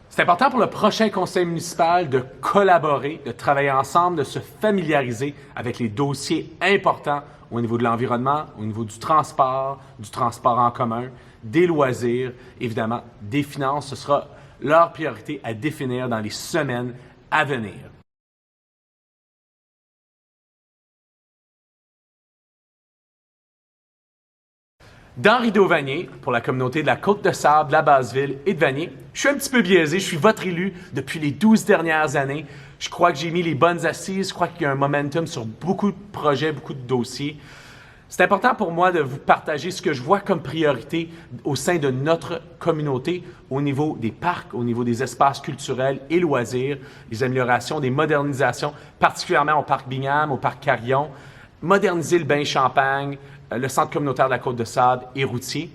C'est important pour le prochain conseil municipal de collaborer, de travailler ensemble, de se familiariser avec les dossiers importants au niveau de l'environnement, au niveau du transport en commun, des loisirs, évidemment, des finances. Ce sera leur priorité à définir dans les semaines à venir. Dans Rideau-Vanier, pour la communauté de la Côte-de-Sable, de la Basse-Ville et de Vanier, je suis un petit peu biaisé, je suis votre élu depuis les 12 dernières années. Je crois que j'ai mis les bonnes assises, je crois qu'il y a un momentum sur beaucoup de projets, beaucoup de dossiers. C'est important pour moi de vous partager ce que je vois comme priorité au sein de notre communauté au niveau des parcs, au niveau des espaces culturels et loisirs, les améliorations, des modernisations, particulièrement au parc Bingham, au parc Carillon, moderniser le bain Champagne, le centre communautaire de la Côte-de-Sable et routier.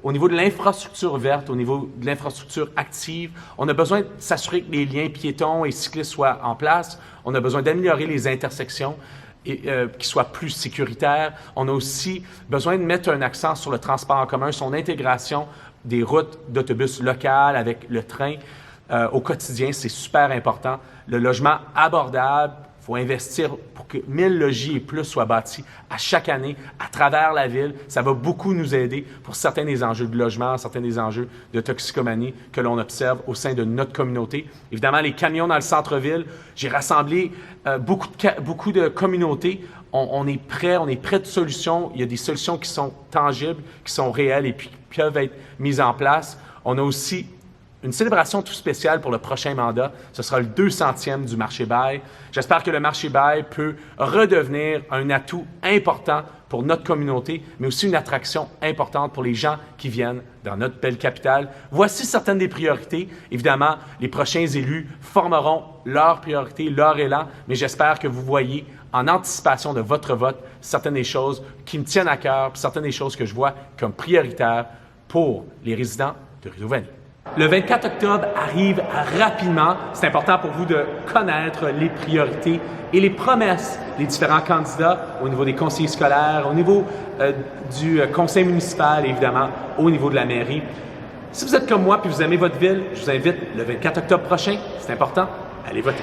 Au niveau de l'infrastructure verte, au niveau de l'infrastructure active, on a besoin de s'assurer que les liens piétons et cyclistes soient en place. On a besoin d'améliorer les intersections et qui soient plus sécuritaires. On a aussi besoin de mettre un accent sur le transport en commun, son intégration des routes d'autobus locales avec le train au quotidien, c'est super important. Le logement abordable, il faut investir pour que 1000 logis et plus soient bâtis à chaque année à travers la ville. Ça va beaucoup nous aider pour certains des enjeux de logement, certains des enjeux de toxicomanie que l'on observe au sein de notre communauté. Évidemment, les camions dans le centre-ville, j'ai rassemblé beaucoup de communautés. On est prêt de solutions. Il y a des solutions qui sont tangibles, qui sont réelles et puis qui peuvent être mises en place. On a aussi une célébration tout spéciale pour le prochain mandat. Ce sera le 200e du marché bail. J'espère que le marché bail peut redevenir un atout important pour notre communauté, mais aussi une attraction importante pour les gens qui viennent dans notre belle capitale. Voici certaines des priorités. Évidemment, les prochains élus formeront leurs priorités, leur élan, mais j'espère que vous voyez en anticipation de votre vote certaines des choses qui me tiennent à cœur, puis certaines des choses que je vois comme prioritaires pour les résidents de Rideau-Vanier. Le 24 octobre arrive rapidement. C'est important pour vous de connaître les priorités et les promesses des différents candidats au niveau des conseillers scolaires, au niveau du conseil municipal et évidemment au niveau de la mairie. Si vous êtes comme moi et vous aimez votre ville, je vous invite le 24 octobre prochain, c'est important, allez voter.